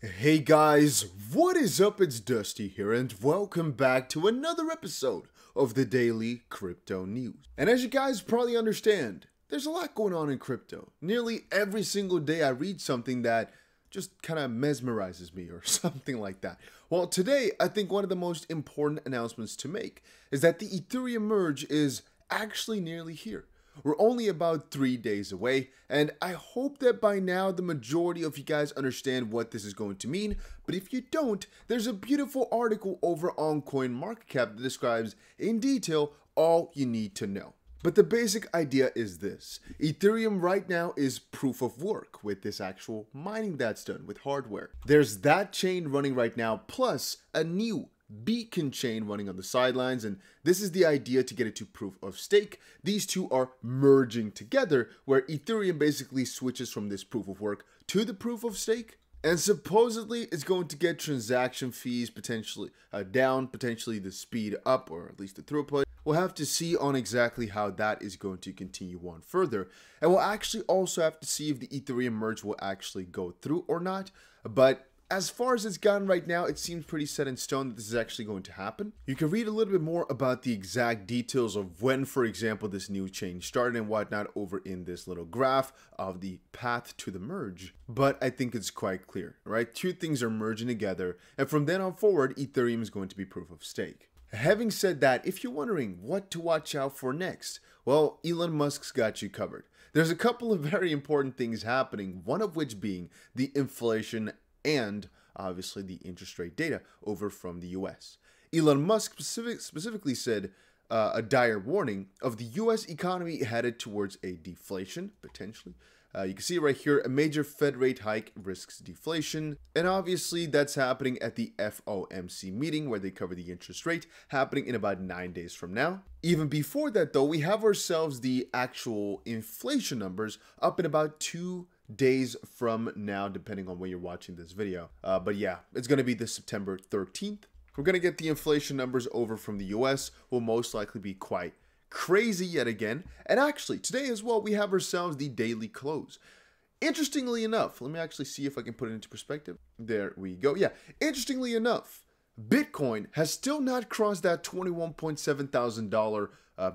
Hey guys, what is up? It's Dusty here and welcome back to another episode of the Daily Crypto News. And as you guys probably understand, there's a lot going on in crypto. Nearly every single day I read something that just kind of mesmerizes me or something like that. Well, today I think one of the most important announcements to make is that the Ethereum Merge is actually nearly here. We're only about 3 days away, and I hope that by now the majority of you guys understand what this is going to mean, but if you don't, there's a beautiful article over on CoinMarketCap that describes in detail all you need to know. But the basic idea is this: Ethereum right now is proof of work with this actual mining that's done with hardware. There's that chain running right now, plus a new beacon chain running on the sidelines, and this is the idea to get it to proof of stake. These two are merging together, where Ethereum basically switches from this proof of work to the proof of stake, and supposedly it's going to get transaction fees potentially down, potentially the speed up, or at least the throughput. We'll have to see on exactly how that is going to continue on further, and we'll actually also have to see if the Ethereum merge will actually go through or not. But as far as it's gotten right now, it seems pretty set in stone that this is actually going to happen. You can read a little bit more about the exact details of when, for example, this new chain started and whatnot over in this little graph of the path to the merge. But I think it's quite clear, right? Two things are merging together, and from then on forward, Ethereum is going to be proof of stake. Having said that, if you're wondering what to watch out for next, well, Elon Musk's got you covered. There's a couple of very important things happening, one of which being the inflation and obviously the interest rate data over from the US. Elon Musk specifically said a dire warning of the US economy headed towards a deflation, potentially. You can see right here, a major Fed rate hike risks deflation. And obviously that's happening at the FOMC meeting where they cover the interest rate, happening in about 9 days from now. Even before that though, we have ourselves the actual inflation numbers up in about 2 days from now, depending on when you're watching this video. But yeah, it's going to be the September 13th. We're going to get the inflation numbers over from the US, will most likely be quite crazy yet again. And actually, today as well, we have ourselves the daily close. Interestingly enough, let me actually see if I can put it into perspective. There we go. Yeah, interestingly enough, Bitcoin has still not crossed that $21.7 thousand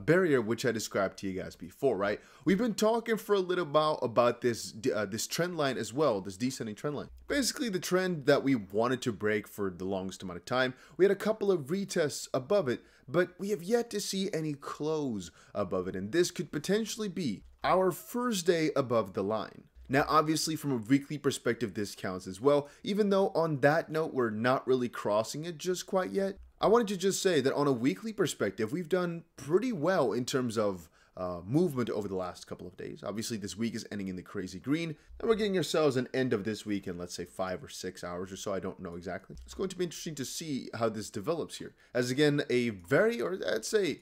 barrier, which I described to you guys before, right? We've been talking for a little while about this trend line as well, this descending trend line. Basically, the trend that we wanted to break for the longest amount of time. We had a couple of retests above it, but we have yet to see any close above it, and this could potentially be our first day above the line. Now, obviously, from a weekly perspective, this counts as well, even though on that note, we're not really crossing it just quite yet. I wanted to just say that on a weekly perspective, we've done pretty well in terms of movement over the last couple of days. Obviously, this week is ending in the crazy green, and we're getting ourselves an end of this week in, let's say, 5 or 6 hours or so. I don't know exactly. It's going to be interesting to see how this develops here. As again, a very, or I'd say,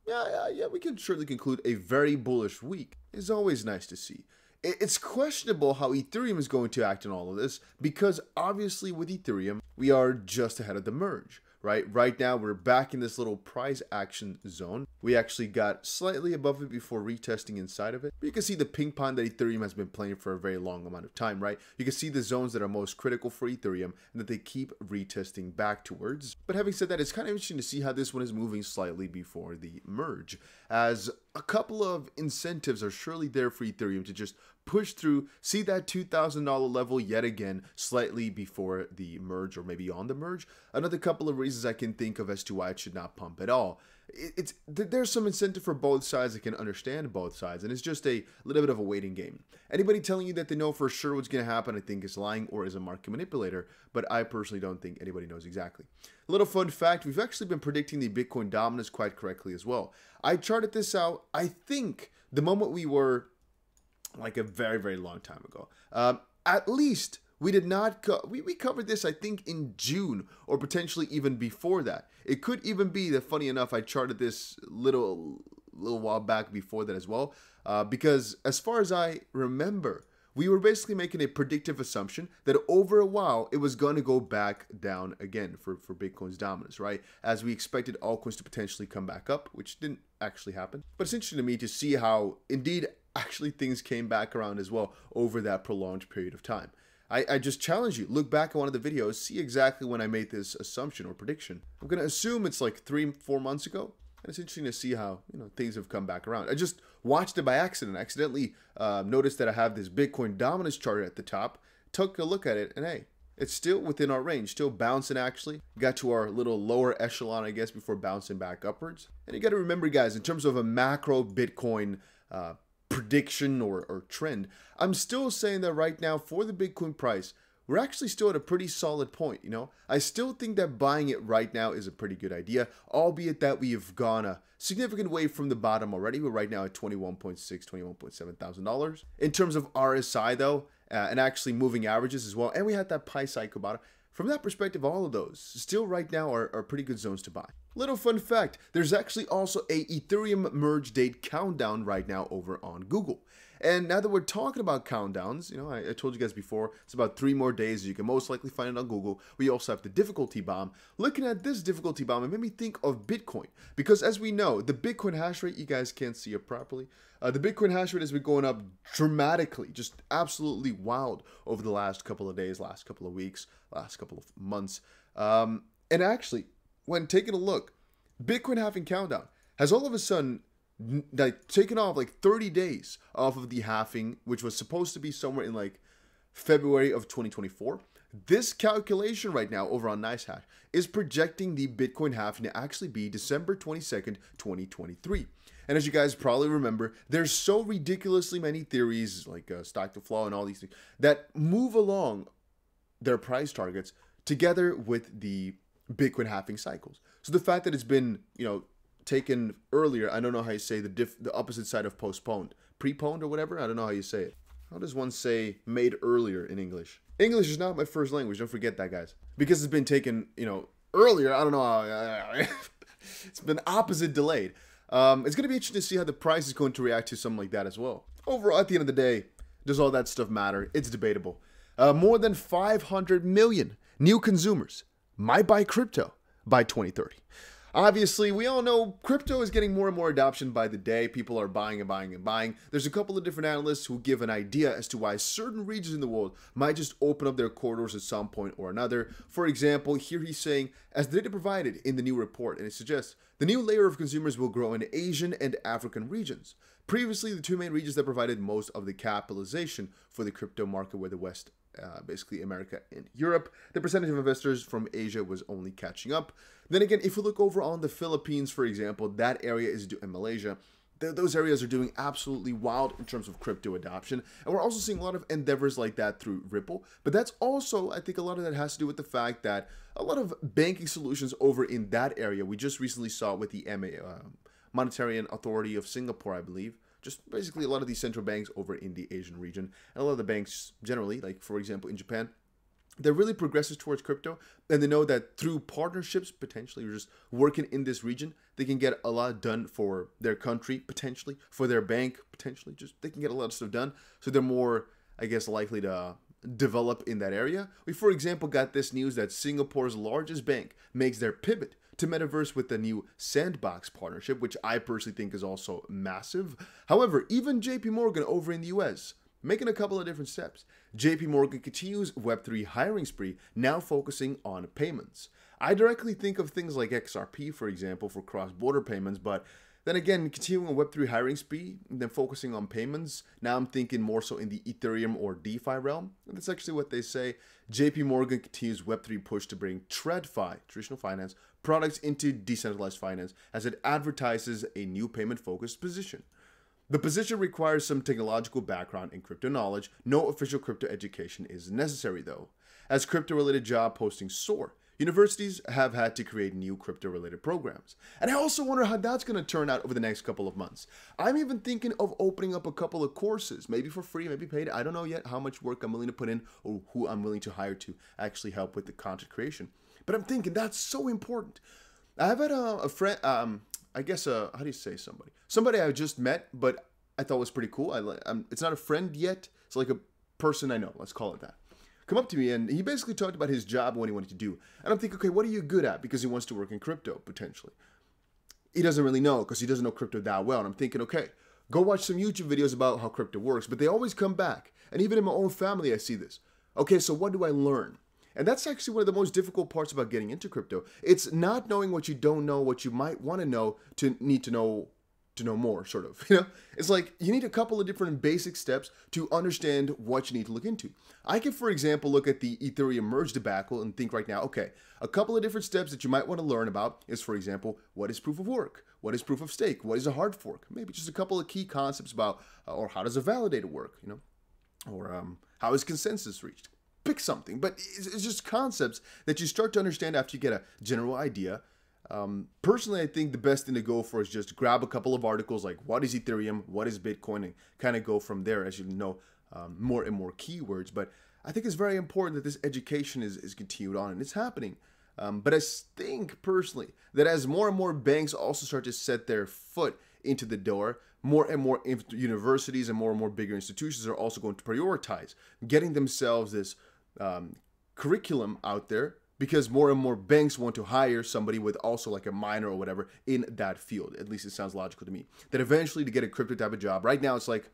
yeah, we can surely conclude a very bullish week is always nice to see. It's questionable how Ethereum is going to act in all of this, because obviously with Ethereum, we are just ahead of the merge, right? Right now, we're back in this little price action zone. We actually got slightly above it before retesting inside of it. But you can see the ping pong that Ethereum has been playing for a very long amount of time, right? You can see the zones that are most critical for Ethereum and that they keep retesting back towards. But having said that, it's kind of interesting to see how this one is moving slightly before the merge, as a couple of incentives are surely there for Ethereum to just push through, see that $2,000 level yet again, slightly before the merge or maybe on the merge. Another couple of reasons I can think of as to why it should not pump at all. There's some incentive for both sides. I can understand both sides, and it's just a little bit of a waiting game. Anybody telling you that they know for sure what's going to happen, I think is lying or is a market manipulator, but I personally don't think anybody knows exactly. A little fun fact, we've actually been predicting the Bitcoin dominance quite correctly as well. I charted this out, I think, the moment we were like a very, very long time ago. At least we did not, we covered this, I think, in June or potentially even before that. It could even be that, funny enough, I charted this little while back before that as well. Because as far as I remember, we were basically making a predictive assumption that over a while, it was going to go back down again for Bitcoin's dominance, right? As we expected altcoins to potentially come back up, which didn't actually happen. But it's interesting to me to see how, indeed, actually things came back around as well over that prolonged period of time. I just challenge you, look back at one of the videos, see exactly when I made this assumption or prediction. I'm going to assume it's like 3-4 months ago. And it's interesting to see how, things have come back around. I just watched it by accident. I accidentally noticed that I have this Bitcoin dominance chart at the top. Took a look at it, and hey, it's still within our range, still bouncing actually. Got to our little lower echelon, I guess, before bouncing back upwards. And you got to remember, guys, in terms of a macro Bitcoin prediction or trend, I'm still saying that right now for the Bitcoin price, we're actually still at a pretty solid point, I still think that buying it right now is a pretty good idea, albeit that we have gone a significant way from the bottom already. We're right now at $21.6, $21.7 thousand. In terms of RSI though, and actually moving averages as well, and we had that Pi cycle bottom. From that perspective, all of those still right now are pretty good zones to buy. Little fun fact, there's actually also a Ethereum Merge date countdown right now over on Google. And now that we're talking about countdowns, I told you guys before, it's about 3 more days. You can most likely find it on Google. We also have the difficulty bomb. Looking at this difficulty bomb, it made me think of Bitcoin. Because as we know, the Bitcoin hash rate, you guys can't see it properly. The Bitcoin hash rate has been going up dramatically, just absolutely wild over the last couple of days, last couple of weeks, last couple of months. And actually, when taking a look, Bitcoin halving countdown has all of a sudden taken off like 30 days off of the halving, which was supposed to be somewhere in like February of 2024. This calculation right now over on NiceHash is projecting the Bitcoin halving to actually be December 22nd, 2023. And as you guys probably remember, there's so ridiculously many theories like stock to flow and all these things that move along their price targets together with the Bitcoin halving cycles. So the fact that it's been, taken earlier, I don't know how you say the opposite side of postponed, preponed or whatever. I don't know how you say it. How does one say made earlier in English? English is not my first language. Don't forget that, guys. Because it's been taken, earlier. I don't know how. It's been opposite delayed. It's going to be interesting to see how the price is going to react to something like that as well. Overall, at the end of the day, does all that stuff matter? It's debatable. More than 500 million new consumers might buy crypto by 2030. Obviously, we all know crypto is getting more and more adoption by the day. People are buying and buying and buying. There's a couple of different analysts who give an idea as to why certain regions in the world might just open up their corridors at some point or another. For example, here he's saying, as the data provided in the new report, and it suggests the new layer of consumers will grow in Asian and African regions. Previously, the 2 main regions that provided most of the capitalization for the crypto market were the West, basically America and Europe. The percentage of investors from Asia was only catching up. Then again, if we look over on the Philippines, for example, that area is in Malaysia. Those areas are doing absolutely wild in terms of crypto adoption. And we're also seeing a lot of endeavors like that through Ripple. But that's also, I think a lot of that has to do with the fact that a lot of banking solutions over in that area, we just recently saw with the Monetary Authority of Singapore, I believe. Just basically a lot of these central banks over in the Asian region. And a lot of the banks generally, like for example in Japan, they're really progressive towards crypto, and they know that through partnerships, potentially, or just working in this region, they can get a lot done for their country, potentially, for their bank, potentially, just they can get a lot of stuff done. So they're more, I guess, likely to develop in that area. We, for example, got this news that Singapore's largest bank makes their pivot to metaverse with the new Sandbox partnership, which I personally think is also massive. However, even JP Morgan over in the US, making a couple of different steps. JP Morgan continues Web3 hiring spree, now focusing on payments. I directly think of things like XRP, for example, for cross-border payments, but then again, continuing a Web3 hiring spree, and then focusing on payments, now I'm thinking more so in the Ethereum or DeFi realm. And that's actually what they say. JP Morgan continues Web3 push to bring TradFi, traditional finance, products into decentralized finance as it advertises a new payment-focused position. The position requires some technological background in crypto knowledge. No official crypto education is necessary though. As crypto-related job postings soar, universities have had to create new crypto-related programs. And I also wonder how that's going to turn out over the next couple of months. I'm even thinking of opening up a couple of courses, maybe for free, maybe paid. I don't know yet how much work I'm willing to put in or who I'm willing to hire to actually help with the content creation. But I'm thinking that's so important. I've had a friend, I guess, how do you say somebody? Somebody I just met, but I thought was pretty cool. It's not a friend yet. It's like a person I know. Let's call it that. Come up to me, and he basically talked about his job and what he wanted to do. And I'm thinking, okay, what are you good at? Because he wants to work in crypto, potentially. He doesn't really know because he doesn't know crypto that well. And I'm thinking, okay, go watch some YouTube videos about how crypto works. But they always come back. And even in my own family, I see this. Okay, so what do I learn? And that's actually one of the most difficult parts about getting into crypto. It's not knowing what you don't know, what you might want to know to need to know more, sort of. It's like you need a couple of different basic steps to understand what you need to look into. I can, for example, look at the Ethereum Merge debacle and think right now, okay, a couple of different steps that you might want to learn about is, for example, what is proof of work? What is proof of stake? What is a hard fork? Maybe just a couple of key concepts about, or how does a validator work, or how is consensus reached? Pick something, but it's just concepts that you start to understand after you get a general idea. Personally, I think the best thing to go for is just grab a couple of articles like what is Ethereum, what is Bitcoin, and kind of go from there as you know more and more keywords. But I think it's very important that this education is continued on, and it's happening. But I think personally that as more and more banks also start to set their foot into the door, more and more universities and more bigger institutions are also going to prioritize getting themselves this curriculum out there, because more and more banks want to hire somebody with also like a minor or whatever in that field. At least it sounds logical to me. That eventually to get a crypto type of job, right now it's like,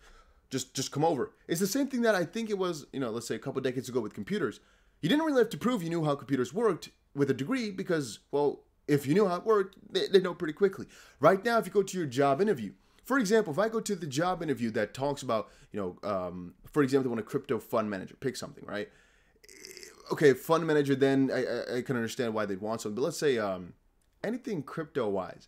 just come over. It's the same thing that I think it was, let's say a couple decades ago with computers. You didn't really have to prove you knew how computers worked with a degree because, well, if you knew how it worked, they know pretty quickly. Right now, if you go to your job interview, for example, if I go to the job interview that talks about, for example, they want a crypto fund manager, pick something, right? Okay, fund manager, then I can understand why they'd want something. But let's say anything crypto-wise.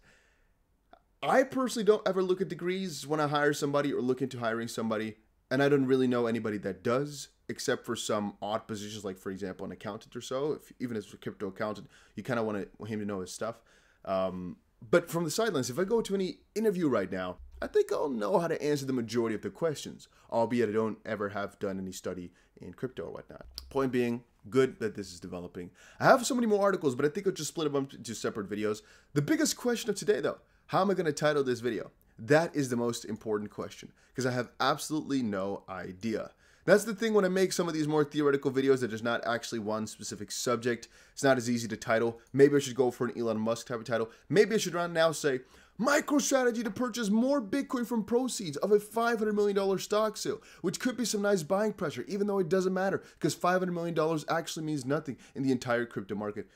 I personally don't ever look at degrees when I hire somebody or look into hiring somebody. And I don't really know anybody that does, except for some odd positions, like, for example, an accountant or so. Even as a crypto accountant, you kind of want him to know his stuff. But from the sidelines, if I go to any interview right now, I think I'll know how to answer the majority of the questions, albeit I don't ever have done any study in crypto or whatnot. Point being, good that this is developing. I have so many more articles, but I think I'll just split them up into separate videos. The biggest question of today, though, how am I going to title this video? That is the most important question, because I have absolutely no idea. That's the thing when I make some of these more theoretical videos that there's not actually one specific subject. It's not as easy to title. Maybe I should go for an Elon Musk type of title. Maybe I should right now say, MicroStrategy to purchase more Bitcoin from proceeds of a $500 million stock sale, which could be some nice buying pressure, even though it doesn't matter, because $500 million actually means nothing in the entire crypto market.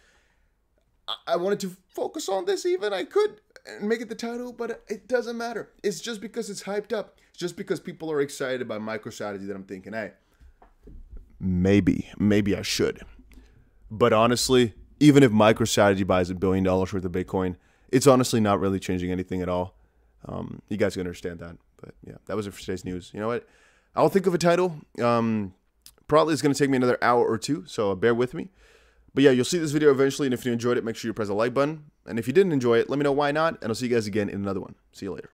I wanted to focus on this even. I could make it the title, but it doesn't matter. It's just because it's hyped up. It's just because people are excited about MicroStrategy that I'm thinking, hey, maybe I should. But honestly, even if MicroStrategy buys $1 billion worth of Bitcoin, it's honestly not really changing anything at all. You guys can understand that. But yeah, that was it for today's news. You know what? I'll think of a title. Probably it's going to take me another hour or two, so bear with me. But yeah, you'll see this video eventually, and if you enjoyed it, make sure you press the like button. And if you didn't enjoy it, let me know why not, and I'll see you guys again in another one. See you later.